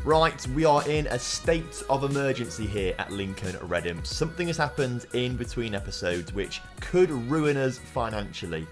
Right, we are in a state of emergency here at Lincoln Redham. Something has happened in between episodes which could ruin us financially.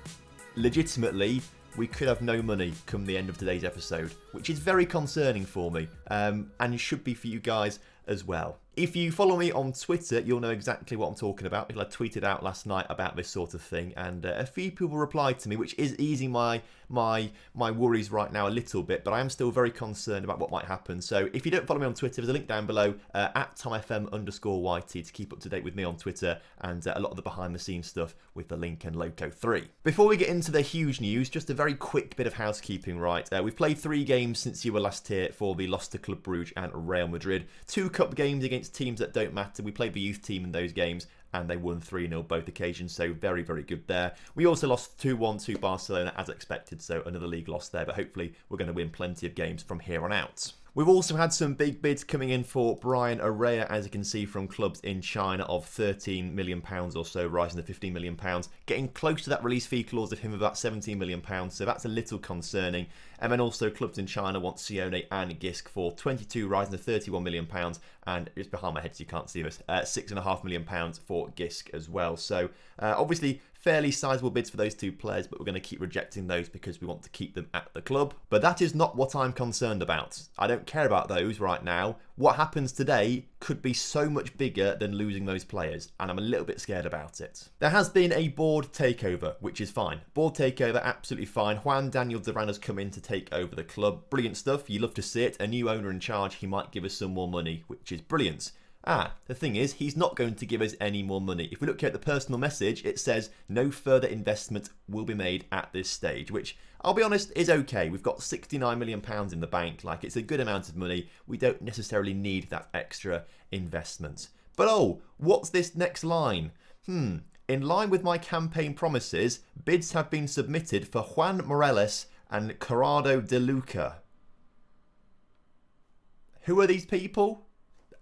Legitimately, we could have no money come the end of today's episode, which is very concerning for me, and it should be for you guys as well. If you follow me on Twitter, you'll know exactly what I'm talking about, because I tweeted out last night about this sort of thing, and a few people replied to me, which is easing my worries right now a little bit, but I am still very concerned about what might happen. So if you don't follow me on Twitter, there's a link down below, at TomFM_YT, to keep up to date with me on Twitter, and a lot of the behind the scenes stuff with the Lincoln Loco 3. Before we get into the huge news, just a very quick bit of housekeeping, right? We've played 3 games since you were last here for the loss to Club Brugge and Real Madrid. 2 cup games against teams that don't matter. We played the youth team in those games and they won 3-0 both occasions, so very, very good there. We also lost 2-1 to Barcelona as expected, so another league loss there, but hopefully we're going to win plenty of games from here on out. We've also had some big bids coming in for Brian Araya, as you can see, from clubs in China of £13 million or so, rising to £15 million, getting close to that release fee clause of him of about £17 million, so that's a little concerning. And then also clubs in China want Sione and Gisk for 22, rising to £31 million, and it's behind my head so you can't see this, £6.5 million for Gisk as well. So obviously fairly sizable bids for those 2 players, but we're going to keep rejecting those because we want to keep them at the club. But that is not what I'm concerned about. I don't care about those right now. What happens today could be so much bigger than losing those players, and I'm a little bit scared about it. There has been a board takeover, which is fine. Board takeover, absolutely fine. Juan Daniel Duran has come in to take over the club. Brilliant stuff. You love to see it. A new owner in charge, he might give us some more money, which is brilliant. The thing is, he's not going to give us any more money. If we look here at the personal message, it says no further investment will be made at this stage, which, I'll be honest, is okay. We've got £69 million in the bank. Like, it's a good amount of money. We don't necessarily need that extra investment. But oh, what's this next line? In line with my campaign promises, bids have been submitted for Juan Morales and Corrado De Luca. Who are these people?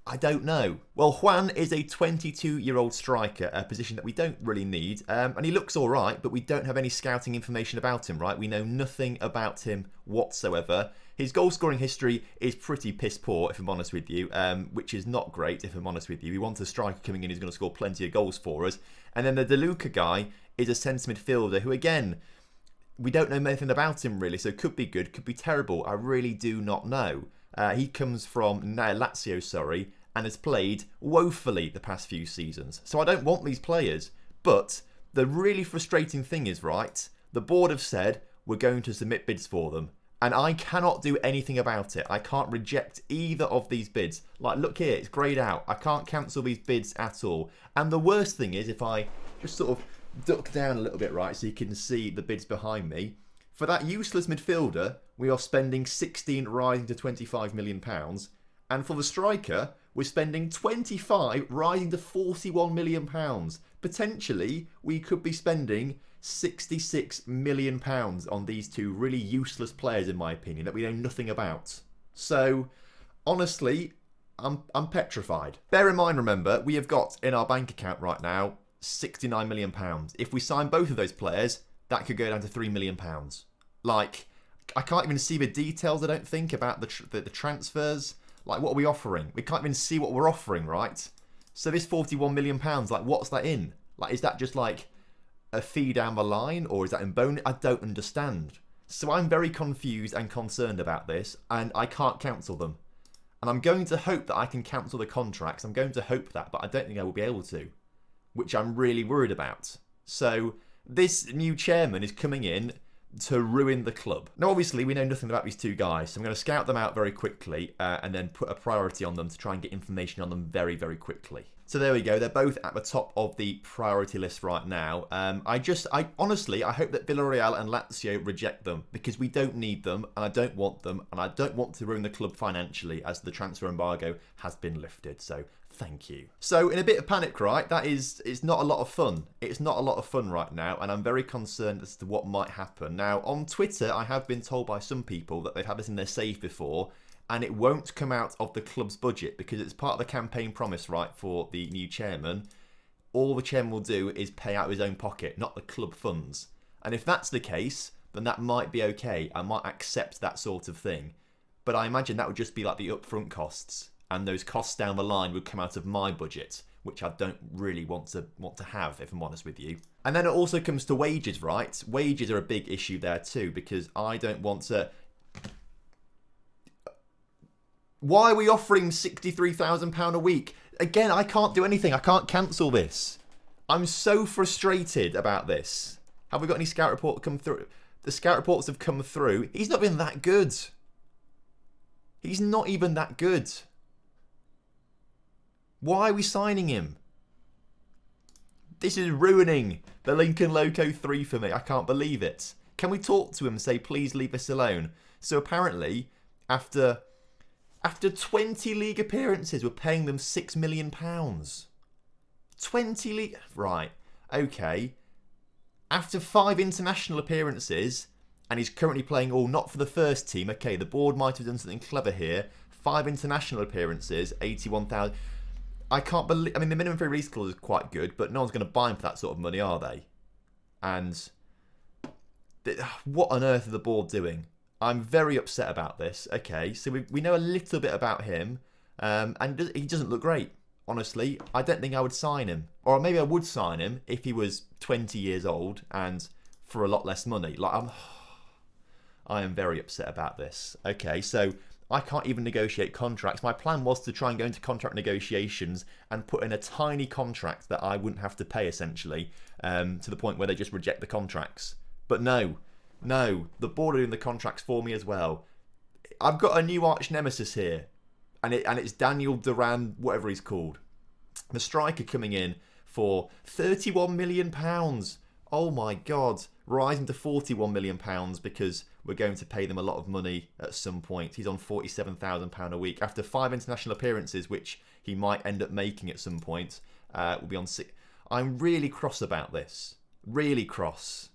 I don't know. Well, Juan is a 22-year-old striker, a position that we don't really need. And he looks all right, but we don't have any scouting information about him, right? We know nothing about him whatsoever. His goal-scoring history is pretty piss-poor, if I'm honest with you, which is not great, if I'm honest with you. We want a striker coming in who's going to score plenty of goals for us. And then the De Luca guy is a centre midfielder who, again, we don't know anything about him, really, so could be good, could be terrible. I really do not know. He comes from Lazio, and has played woefully the past few seasons. So I don't want these players. But the really frustrating thing is, right, the board have said we're going to submit bids for them. And I cannot do anything about it. I can't reject either of these bids. Like, look here, it's greyed out. I can't cancel these bids at all. And the worst thing is, if I just sort of duck down a little bit, right, so you can see the bids behind me, for that useless midfielder, we are spending 16 rising to £25 million. And for the striker, we're spending 25 rising to £41 million. Potentially, we could be spending £66 million on these 2 really useless players, in my opinion, that we know nothing about. So, honestly, I'm petrified. Bear in mind, remember, we have got in our bank account right now £69 million. If we sign both of those players, that could go down to £3 million. Like, I can't even see the details, I don't think, about the transfers. Like, what are we offering? We can't even see what we're offering, right? So this £41 million, like, what's that in? Like, is that just, like, a fee down the line? Or is that in bonus? I don't understand. So I'm very confused and concerned about this, and I can't cancel them. And I'm going to hope that I can cancel the contracts. I'm going to hope that, but I don't think I will be able to, which I'm really worried about. So this new chairman is coming in to ruin the club. Now, obviously, we know nothing about these 2 guys, so I'm going to scout them out very quickly and then put a priority on them to try and get information on them very, very quickly. So there we go. They're both at the top of the priority list right now. Honestly, I hope that Villarreal and Lazio reject them, because we don't need them, and I don't want them, and I don't want to ruin the club financially, as the transfer embargo has been lifted. So thank you. So in a bit of panic, right, it's not a lot of fun. It's not a lot of fun right now, and I'm very concerned as to what might happen. Now, on Twitter, I have been told by some people that they've had this in their save before, and it won't come out of the club's budget because it's part of the campaign promise, right, for the new chairman. All the chairman will do is pay out of his own pocket, not the club funds. And if that's the case, then that might be okay. I might accept that sort of thing. but I imagine that would just be like the upfront costs, and those costs down the line would come out of my budget, which I don't really want to have, if I'm honest with you. And then it also comes to wages, right? Wages are a big issue there too, because I don't want to... Why are we offering £63,000 a week? Again, I can't do anything. I can't cancel this. I'm so frustrated about this. Have we got any scout report come through? The scout reports have come through. He's not been that good. He's not even that good. Why are we signing him? This is ruining the Lincoln Loco 3 for me. I can't believe it. Can we talk to him and say, please leave us alone? So apparently, after 20 league appearances, we're paying them £6 million. 20 league... Right, okay. After 5 international appearances, and he's currently playing all not for the first team. Okay, the board might have done something clever here. 5 international appearances, 81,000... I can't believe... I mean, the minimum free release clause is quite good, but no one's going to buy him for that sort of money, are they? And what on earth are the board doing? I'm very upset about this. Okay, so we know a little bit about him, and he doesn't look great. Honestly, I don't think I would sign him. Or maybe I would sign him if he was 20 years old and for a lot less money. Like, I am very upset about this. Okay, so... I can't even negotiate contracts. My plan was to try and go into contract negotiations and put in a tiny contract that I wouldn't have to pay, essentially, to the point where they just reject the contracts. But no, the board are doing the contracts for me as well. I've got a new arch nemesis here, and it's Daniel Duran, whatever he's called. The striker coming in for £31 million. Oh my God, rising to £41 million because we're going to pay them a lot of money at some point. He's on £47,000 a week. After 5 international appearances, which he might end up making at some point, will be on 6. I'm really cross about this. Really cross.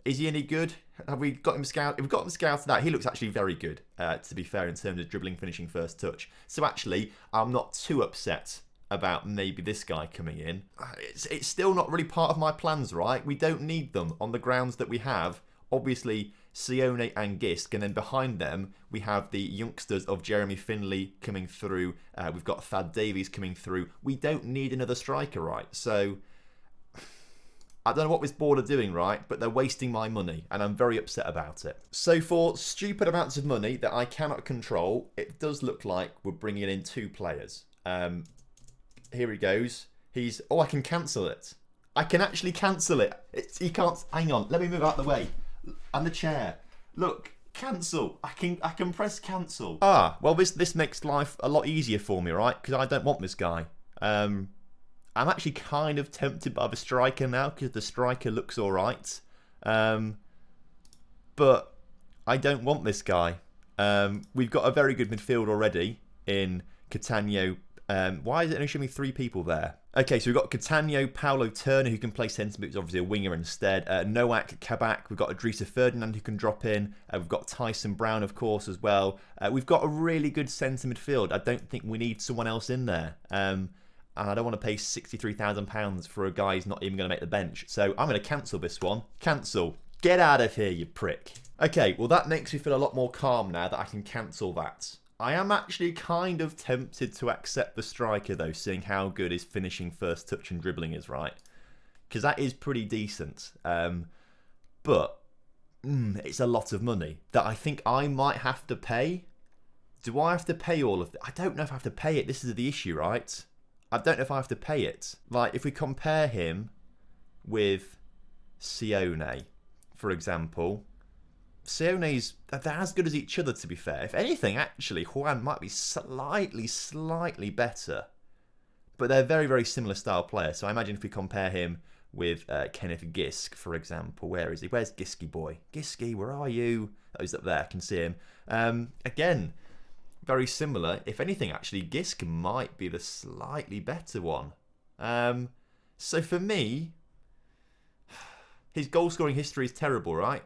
Is he any good? Have we got him scouted? If we've got him scouted out, he looks actually very good, to be fair, in terms of dribbling, finishing, first touch. So actually, I'm not too upset about maybe this guy coming in. It's still not really part of my plans, right? We don't need them on the grounds that we have. Obviously, Sione and Gisk, and then behind them, we have the youngsters of Jeremy Finley coming through. We've got Thad Davies coming through. We don't need another striker, right? So, I don't know what this board are doing, right? But they're wasting my money, and I'm very upset about it. So for stupid amounts of money that I cannot control, it does look like we're bringing in 2 players. Here he goes. Oh, I can cancel it. I can actually cancel it. He can't... Hang on. Let me move out the way. And the chair. Look. Cancel. I can press cancel. Ah, well, this makes life a lot easier for me, right? Because I don't want this guy. I'm actually kind of tempted by the striker now because the striker looks all right. But I don't want this guy. We've got a very good midfield already in Catania. Why is it only showing me 3 people there? Okay, so we've got Catania, Paulo Turner, who can play centre mid, who's obviously a winger instead. Noak, Kabak, we've got Idrissa Ferdinand, who can drop in. We've got Tyson Brown, of course, as well. We've got a really good centre midfield. I don't think we need someone else in there. And I don't want to pay £63,000 for a guy who's not even going to make the bench. So I'm going to cancel this one. Cancel. Get out of here, you prick. Okay, well, that makes me feel a lot more calm now that I can cancel that. I am actually kind of tempted to accept the striker, though, seeing how good his finishing, first touch and dribbling is, right? Because that is pretty decent. But it's a lot of money that I think I might have to pay. Do I have to pay all of it? I don't know if I have to pay it. This is the issue, right? I don't know if I have to pay it. Like, if we compare him with Sione, for example... Sione's, they're as good as each other, to be fair. If anything, actually, Juan might be slightly better. But they're very, very similar style players. So I imagine if we compare him with Kenneth Gisk, for example. Where is he? Where's Gisky boy? Gisky, where are you? Oh, he's up there. I can see him. Again, very similar. If anything, actually, Gisk might be the slightly better one. So for me, his goal-scoring history is terrible, right?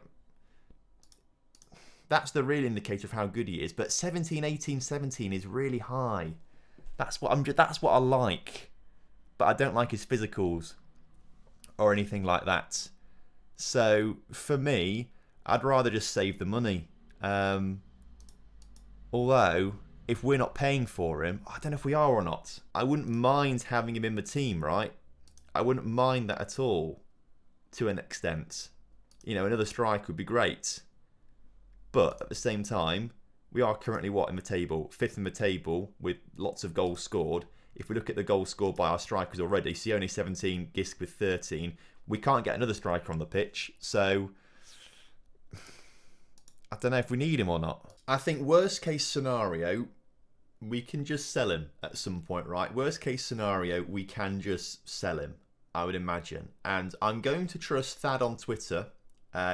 That's the real indicator of how good he is. But 17, 18, 17 is really high. That's what I like. But I don't like his physicals or anything like that. So for me, I'd rather just save the money. Although, if we're not paying for him, I don't know if we are or not. I wouldn't mind having him in the team, right? I wouldn't mind that at all, to an extent. You know, another strike would be great. But at the same time, we are currently, what, in the table? 5th in the table with lots of goals scored. If we look at the goals scored by our strikers already, Sione 17, Gisk with 13, we can't get another striker on the pitch. So, I don't know if we need him or not. I think worst case scenario, we can just sell him at some point, right? Worst case scenario, we can just sell him, I would imagine. And I'm going to trust Thad on Twitter,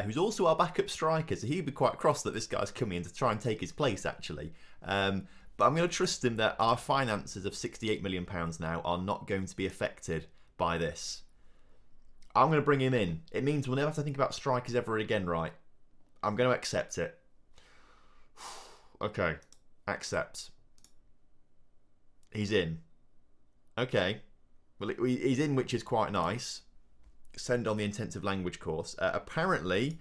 who's also our backup striker, so he'd be quite cross that this guy's coming in to try and take his place, actually. But I'm going to trust him that our finances of £68 million now are not going to be affected by this. I'm going to bring him in. It means we'll never have to think about strikers ever again, right? I'm going to accept it. Okay, accept. He's in. Okay. Well, he's in, which is quite nice. Send on the intensive language course. Apparently,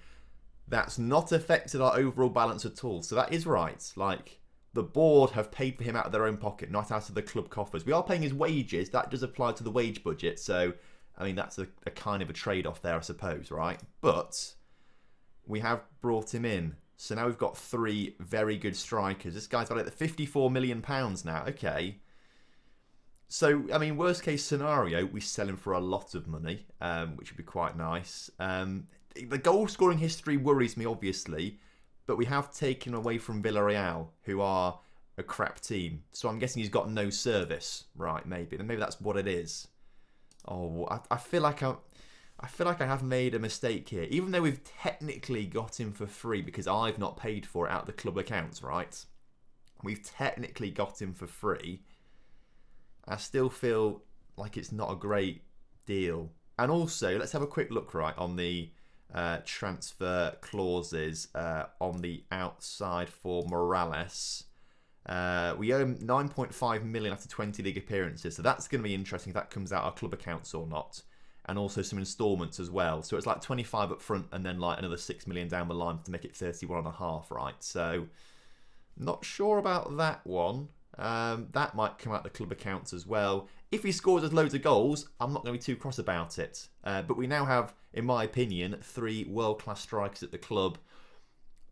that's not affected our overall balance at all. So that is right. Like, the board have paid for him out of their own pocket, not out of the club coffers. We are paying his wages. That does apply to the wage budget. So, I mean, that's a kind of a trade-off there, I suppose, right? But we have brought him in. So now we've got 3 very good strikers. This guy's valued at £54 million now. Okay. So, I mean, worst case scenario, we sell him for a lot of money, which would be quite nice. The goal scoring history worries me, obviously, but we have taken away from Villarreal, who are a crap team. So I'm guessing he's got no service. Right, maybe. Maybe that's what it is. Oh, I feel like I have made a mistake here. Even though we've technically got him for free because I've not paid for it out of the club accounts, right? We've technically got him for free. I still feel like it's not a great deal. And also, let's have a quick look, right, on the transfer clauses on the outside for Morales. We owe him 9.5 million after 20 league appearances, so that's going to be interesting if that comes out our club accounts or not. And also some instalments as well. So it's like 25 up front and then like another 6 million down the line to make it 31.5, right? So not sure about that one. That might come out the club accounts as well. If he scores us loads of goals, I'm not going to be too cross about it. But we now have, in my opinion, 3 world-class strikers at the club,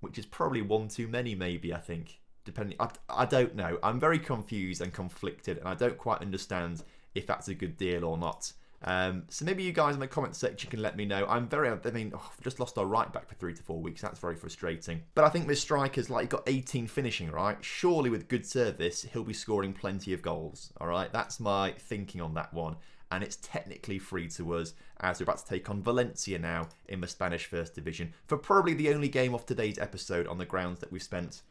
which is probably one too many, maybe, I think. Depending, I don't know. I'm very confused and conflicted, and I don't quite understand if that's a good deal or not. So maybe you guys in the comment section can let me know. I've just lost our right back for 3 to 4 weeks. That's very frustrating. But I think this striker's like, got 18 finishing, right? Surely with good service, he'll be scoring plenty of goals, all right? That's my thinking on that one. And it's technically free to us as we're about to take on Valencia now in the Spanish First Division for probably the only game of today's episode on the grounds that we've spent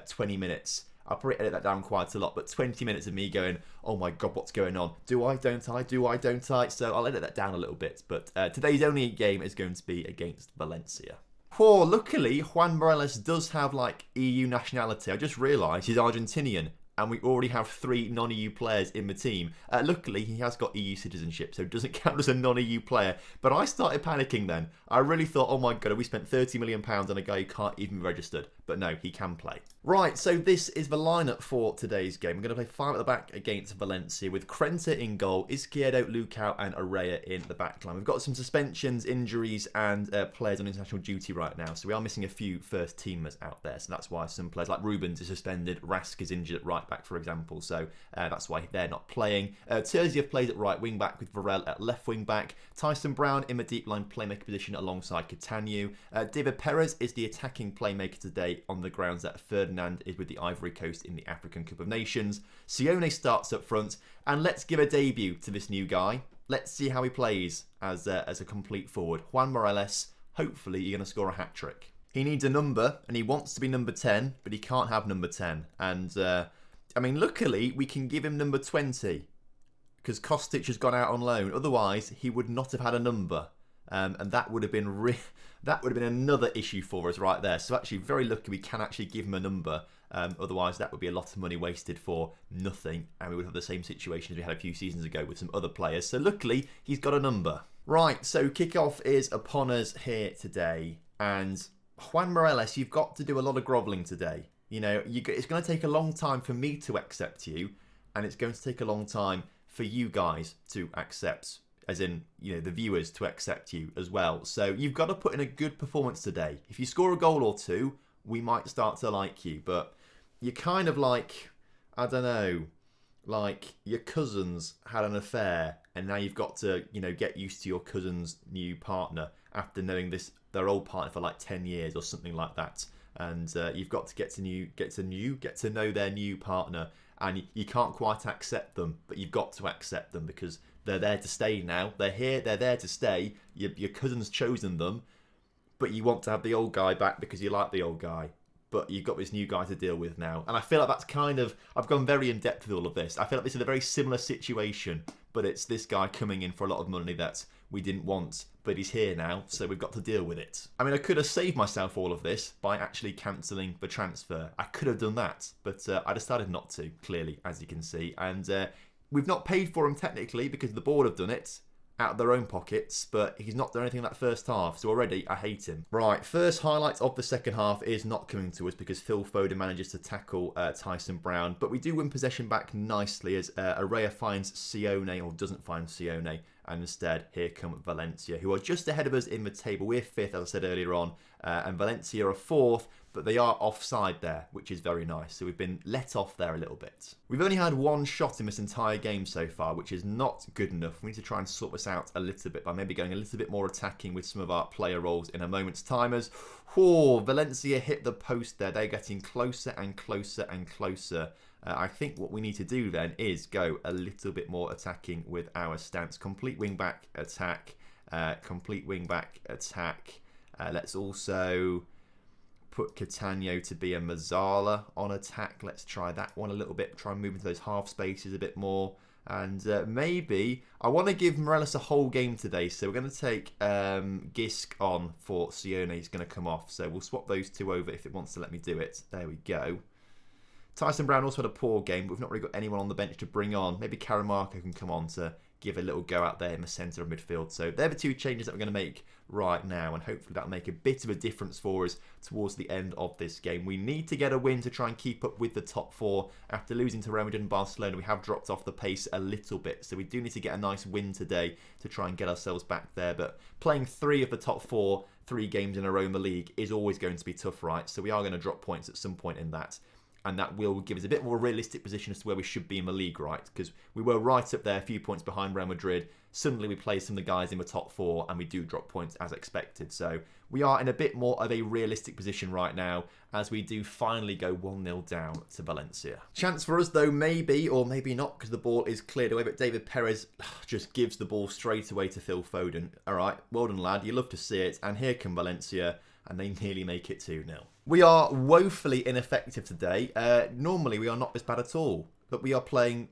20 minutes. I'll probably edit that down quite a lot, but 20 minutes of me going, oh my god, what's going on? Do I, don't I? Do I, don't I? So I'll edit that down a little bit. But today's only game is going to be against Valencia. Poor, luckily, Juan Morales does have, like, EU nationality. I just realised he's Argentinian, and we already have 3 non-EU players in the team. Luckily, he has got EU citizenship, so it doesn't count as a non-EU player. But I started panicking then. I really thought, oh my god, have we spent £30 million on a guy who can't even be registered? But no, he can play. Right, so this is the lineup for today's game. We're going to play 5 at the back against Valencia with Krenta in goal, Izquierdo, Lukau and Araya in the back line. We've got some suspensions, injuries and players on international duty right now. So we are missing a few first teamers out there. So that's why some players like Rubens is suspended, Rask is injured at right back, for example. So that's why they're not playing. Terziev plays at right wing back with Varel at left wing back. Tyson Brown in the deep line playmaker position alongside Catania. David Perez is the attacking playmaker today on the grounds that Ferdinand is with the Ivory Coast in the African Cup of Nations. Sione starts up front, and let's give a debut to this new guy. Let's see how he plays as a complete forward. Juan Morales, hopefully you're going to score a hat-trick. He needs a number, and he wants to be number 10, but he can't have number 10. And, luckily, we can give him number 20, because Kostic has gone out on loan. Otherwise, he would not have had a number. And that would have been another issue for us right there. So actually, very lucky we can actually give him a number. Otherwise, that would be a lot of money wasted for nothing, and we would have the same situation as we had a few seasons ago with some other players. So luckily, he's got a number. Right, so kickoff is upon us here today, and Juan Morales, you've got to do a lot of grovelling today. You know, it's going to take a long time for me to accept you, and it's going to take a long time for you guys to accept, as in, you know, the viewers to accept you as well. So you've got to put in a good performance today. If you score a goal or two, we might start to like you, but you're kind of like, I don't know, like your cousins had an affair and now you've got to, you know, get used to your cousin's new partner after knowing their old partner for like 10 years or something like that. And you've got to get to know their new partner, and you can't quite accept them, but you've got to accept them because they're there to stay now. They're here, they're there to stay. Your cousin's chosen them, but you want to have the old guy back because you like the old guy. But you've got this new guy to deal with now. And I feel like that's kind of, I've gone very in-depth with all of this. I feel like this is a very similar situation, but it's this guy coming in for a lot of money that we didn't want, but he's here now, so we've got to deal with it. I mean, I could have saved myself all of this by actually cancelling the transfer. I could have done that, but I decided not to, clearly, as you can see. And we've not paid for him technically because the board have done it out of their own pockets, but he's not done anything in that first half, so already I hate him. Right, first highlight of the second half is not coming to us because Phil Foden manages to tackle Tyson Brown, but we do win possession back nicely as Araya finds Sione, or doesn't find Sione, and instead here come Valencia, who are just ahead of us in the table. We're fifth, as I said earlier on, and Valencia are fourth, but they are offside there, which is very nice. So we've been let off there a little bit. We've only had one shot in this entire game so far, which is not good enough. We need to try and sort this out a little bit by maybe going a little bit more attacking with some of our player roles in a moment's time. As Valencia hit the post there. They're getting closer and closer and closer. I think what we need to do then is go a little bit more attacking with our stance. Complete wing-back attack. Complete wing-back attack. Let's also put Catania to be a Mazzala on attack. Let's try that one a little bit. Try and move into those half spaces a bit more. And maybe, I want to give Morelos a whole game today. So we're going to take Gisk on for Sione. He's going to come off. So we'll swap those two over if it wants to let me do it. There we go. Tyson Brown also had a poor game, but we've not really got anyone on the bench to bring on. Maybe Karamarko can come on to give a little go out there in the centre of midfield. So they're the two changes that we're going to make right now, and hopefully that'll make a bit of a difference for us towards the end of this game. We need to get a win to try and keep up with the top four. After losing to Real Madrid and Barcelona, we have dropped off the pace a little bit, so we do need to get a nice win today to try and get ourselves back there. But playing 3 of the top 4, 3 games in a row in the league is always going to be tough, right? So we are going to drop points at some point in that. And that will give us a bit more realistic position as to where we should be in the league, right? Because we were right up there, a few points behind Real Madrid. Suddenly we play some of the guys in the top 4 and we do drop points as expected. So we are in a bit more of a realistic position right now as we do finally go 1-0 down to Valencia. Chance for us though, maybe or maybe not, because the ball is cleared away. But David Perez just gives the ball straight away to Phil Foden. All right, well done lad, you love to see it. And here come Valencia, and they nearly make it 2-0. We are woefully ineffective today. Normally we are not this bad at all, but we are playing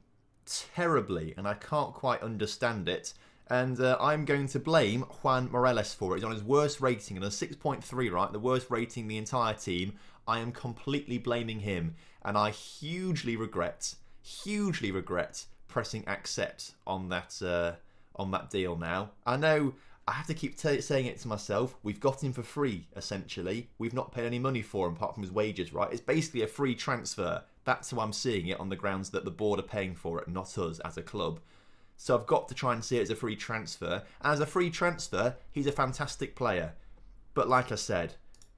terribly, and I can't quite understand it. And I'm going to blame Juan Morelos for it. He's on his worst rating, and a 6.3, right? The worst rating in the entire team. I am completely blaming him, and I hugely regret pressing accept on that deal now. I know I have to keep saying it to myself. We've got him for free, essentially. We've not paid any money for him apart from his wages, right? It's basically a free transfer. That's how I'm seeing it, on the grounds that the board are paying for it, not us as a club. So I've got to try and see it as a free transfer. And as a free transfer, he's a fantastic player. But like I said,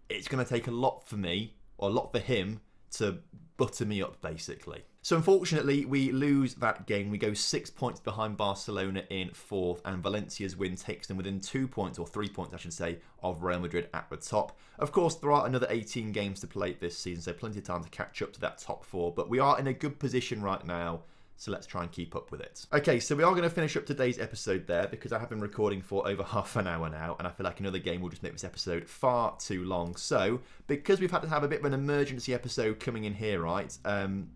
it's going to take a lot for me, or a lot for him, to butter me up, basically. So unfortunately, we lose that game. We go 6 points behind Barcelona in 4th, and Valencia's win takes them within 2 points, or 3 points I should say, of Real Madrid at the top. Of course, there are another 18 games to play this season, so plenty of time to catch up to that top 4, but we are in a good position right now. So let's try and keep up with it. Okay, so we are going to finish up today's episode there because I have been recording for over half an hour now, and I feel like another game will just make this episode far too long. So, because we've had to have a bit of an emergency episode coming in here, right?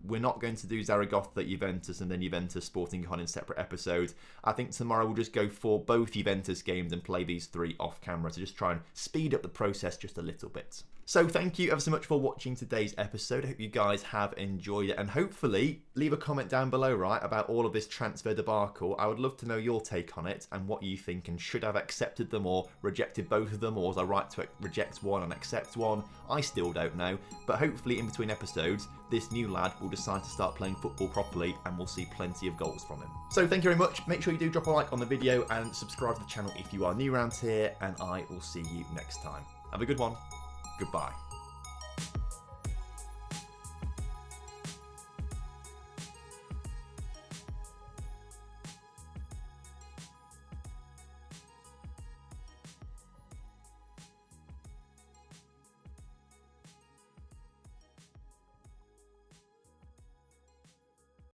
We're not going to do Zaragoza, Juventus, and then Juventus Sporting Gijón in separate episodes. I think tomorrow we'll just go for both Juventus games and play these 3 off camera to just try and speed up the process just a little bit. So thank you ever so much for watching today's episode. I hope you guys have enjoyed it, and hopefully leave a comment down below, right, about all of this transfer debacle. I would love to know your take on it and what you think, and should I have accepted them or rejected both of them, or was I right to reject one and accept one? I still don't know, but hopefully in between episodes, this new lad will decide to start playing football properly and we'll see plenty of goals from him. So thank you very much. Make sure you do drop a like on the video and subscribe to the channel if you are new around here, and I will see you next time. Have a good one. Goodbye.